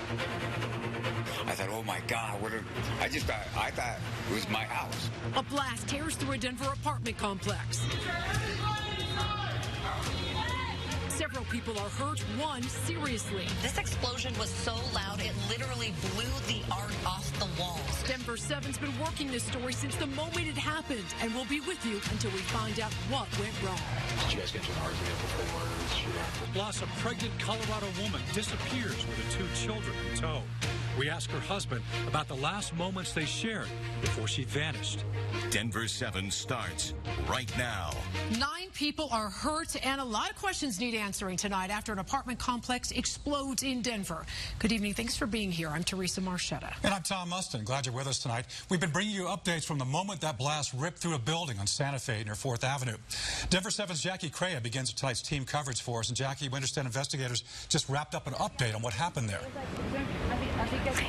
I thought, oh my God, I thought it was my house. A blast tears through a Denver apartment complex. Several people are hurt, one seriously. This explosion was so loud, it literally blew the art off the walls. Denver 7's been working this story since the moment it happened, and we'll be with you until we find out what went wrong. Did you guys get into an argument before? Plus, a pregnant Colorado woman disappears with her 2 children in tow. We ask her husband about the last moments they shared before she vanished. Denver 7 starts right now. 9 people are hurt, and a lot of questions need answering tonight after an apartment complex explodes in Denver. Good evening. Thanks for being here. I'm Teresa Marchetta. And I'm Tom Mustin. Glad you're with us tonight. We've been bringing you updates from the moment that blast ripped through a building on Santa Fe near 4th Avenue. Denver 7's Jackie Crea begins tonight's team coverage for us. And Jackie, we understand investigators just wrapped up an update on what happened there.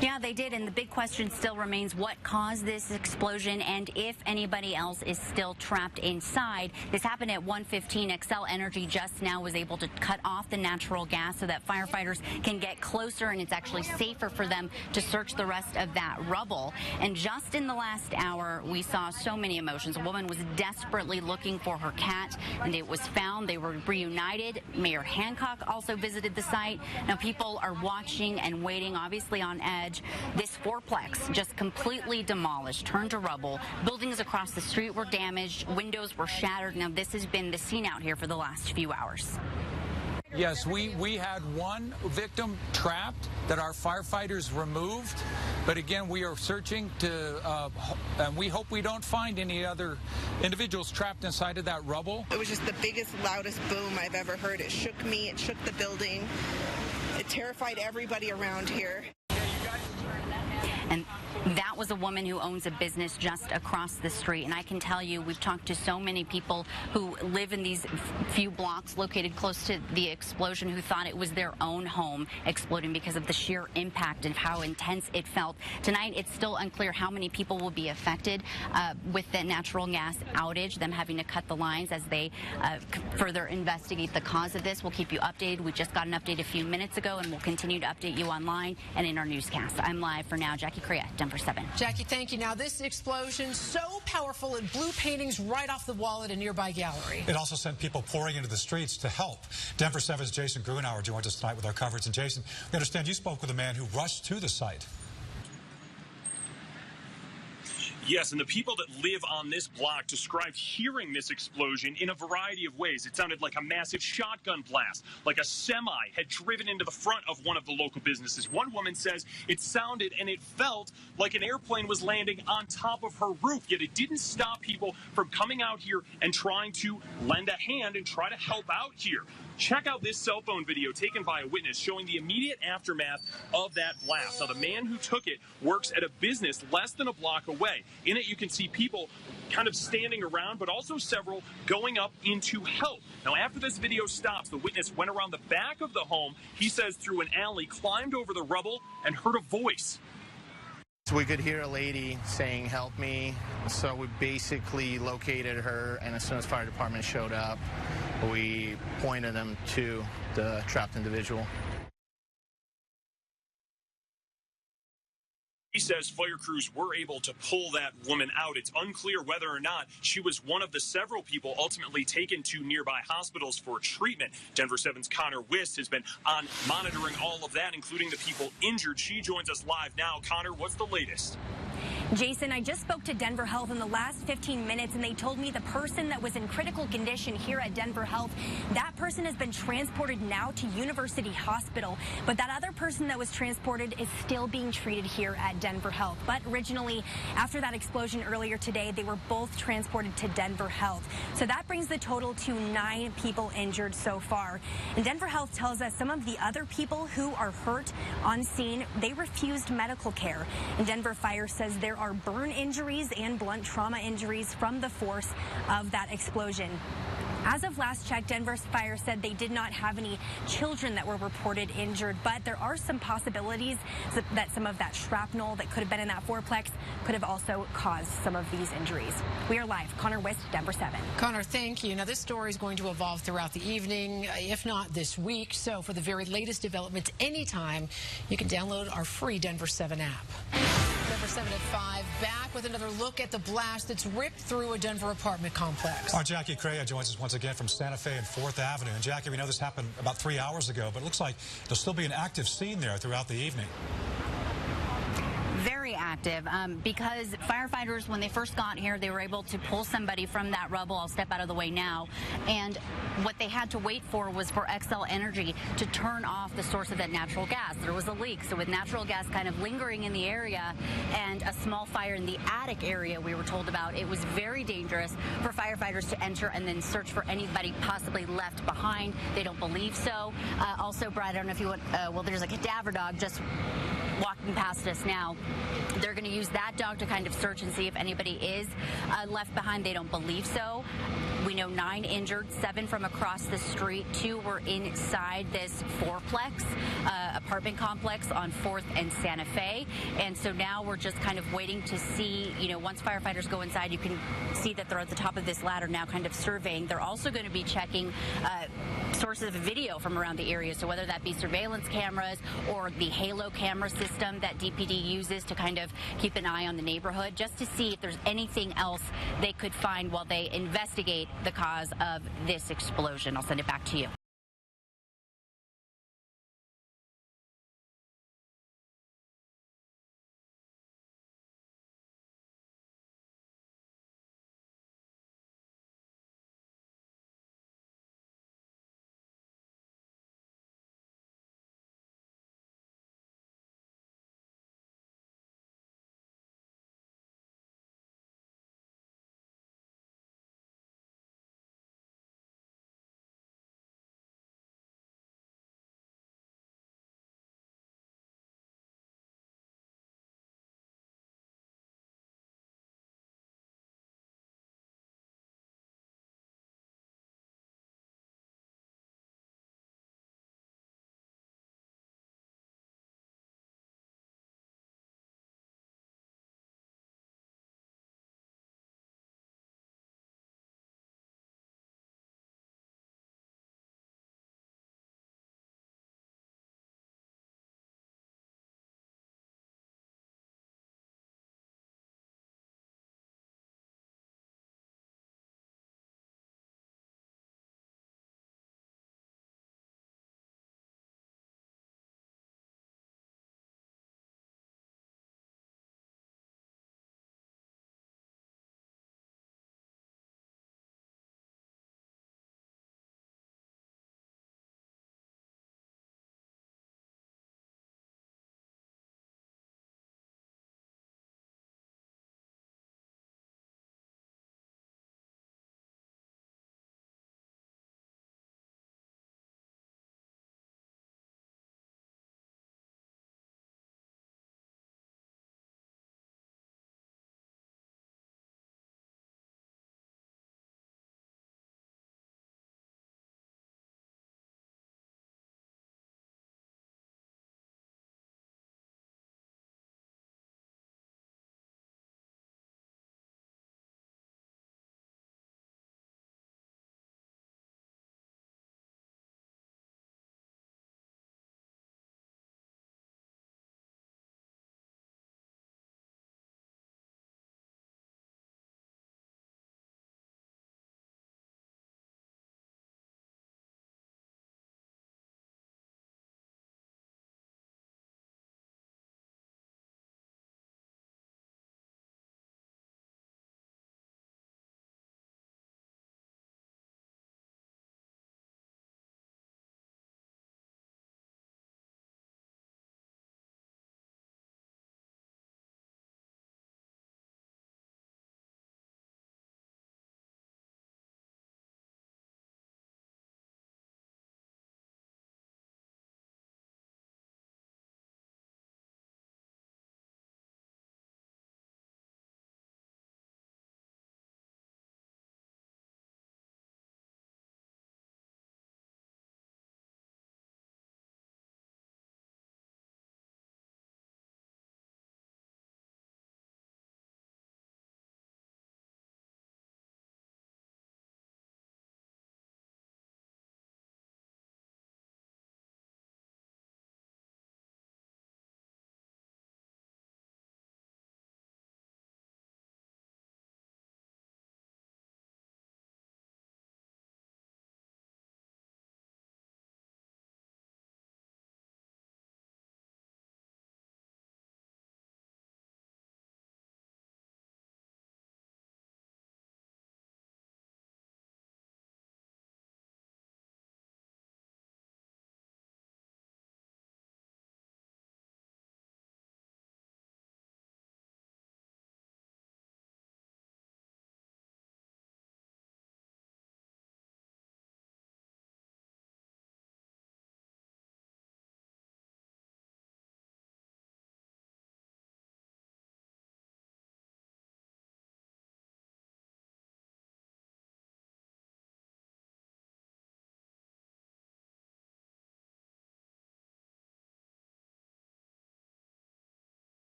Yeah, they did, and the big question still remains what caused this explosion and if anybody else is still trapped inside. This happened at 1:15. Xcel Energy just now was able to cut off the natural gas so that firefighters can get closer, and it's actually safer for them to search the rest of that rubble. And just in the last hour, we saw so many emotions. A woman was desperately looking for her cat, and it was found. They were reunited. Mayor Hancock also visited the site. Now, people are watching and waiting, obviously on edge. This fourplex just completely demolished, turned to rubble. Buildings across the street were damaged. Windows were shattered. Now, this has been the scene out here for the last few hours. Yes, we had one victim trapped that our firefighters removed. But again, we are searching and we hope we don't find any other individuals trapped inside of that rubble. It was just the biggest, loudest boom I've ever heard. It shook me. It shook the building. It terrified everybody around here. And that was a woman who owns a business just across the street. And I can tell you, we've talked to so many people who live in these few blocks located close to the explosion who thought it was their own home exploding because of the sheer impact and how intense it felt. Tonight, it's still unclear how many people will be affected with the natural gas outage, them having to cut the lines as they further investigate the cause of this. We'll keep you updated. We just got an update a few minutes ago, and we'll continue to update you online and in our newscast. I'm live for now. Jackie Crea, Denver 7. Jackie, thank you. Now, this explosion so powerful it blew paintings right off the wall at a nearby gallery. It also sent people pouring into the streets to help. Denver 7's Jason Grunauer joined us tonight with our coverage. And Jason, we understand you spoke with a man who rushed to the site. Yes, and the people that live on this block described hearing this explosion in a variety of ways. It sounded like a massive shotgun blast, like a semi had driven into the front of one of the local businesses. One woman says it sounded and it felt like an airplane was landing on top of her roof, yet it didn't stop people from coming out here and trying to lend a hand and try to help out here. Check out this cell phone video taken by a witness showing the immediate aftermath of that blast. Now, the man who took it works at a business less than a block away. In it, you can see people kind of standing around, but also several going up into help. Now, after this video stops, the witness went around the back of the home, he says through an alley, climbed over the rubble, and heard a voice. So we could hear a lady saying, "Help me." So we basically located her, and as soon as fire department showed up, we pointed them to the trapped individual. He says fire crews were able to pull that woman out. It's unclear whether or not she was one of the several people ultimately taken to nearby hospitals for treatment. Denver 7's Connor Wist has been on monitoring all of that, including the people injured. She joins us live now. Connor, what's the latest? Jason, I just spoke to Denver Health in the last 15 minutes, and they told me the person that was in critical condition here at Denver Health, that person has been transported now to University Hospital, but that other person that was transported is still being treated here at Denver Health. But originally, after that explosion earlier today, they were both transported to Denver Health. So that brings the total to 9 people injured so far. And Denver Health tells us some of the other people who are hurt on scene, they refused medical care. And Denver Fire says there are burn injuries and blunt trauma injuries from the force of that explosion. As of last check, Denver Fire said they did not have any children that were reported injured, but there are some possibilities that some of that shrapnel that could have been in that fourplex could have also caused some of these injuries. We are live. Connor Wist, Denver 7. Connor, thank you. Now, this story is going to evolve throughout the evening, if not this week. So for the very latest developments anytime, you can download our free Denver 7 app. Denver 7 at 5, back with another look at the blast that's ripped through a Denver apartment complex. Our Jackie Crea joins us once again from Santa Fe and 4th Avenue. And Jackie, we know this happened about 3 hours ago, but it looks like there'll still be an active scene there throughout the evening. Very active because firefighters, when they first got here, they were able to pull somebody from that rubble. I'll step out of the way now. And what they had to wait for was for Xcel Energy to turn off the source of that natural gas. There was a leak, so with natural gas kind of lingering in the area and a small fire in the attic area we were told about, it was very dangerous for firefighters to enter and then search for anybody possibly left behind. They don't believe so. Also, Brad, I don't know if you want, well, there's a cadaver dog just walking past us now. They're going to use that dog to kind of search and see if anybody is left behind. They don't believe so. We know 9 injured, 7 from across the street. 2 were inside this fourplex apartment complex on 4th and Santa Fe. And so now we're just kind of waiting to see, you know, once firefighters go inside, you can see that they're at the top of this ladder now kind of surveying. They're also going to be checking sources of video from around the area. So whether that be surveillance cameras or the Halo camera system that DPD uses to kind of keep an eye on the neighborhood, just to see if there's anything else they could find while they investigate the cause of this explosion. I'll send it back to you.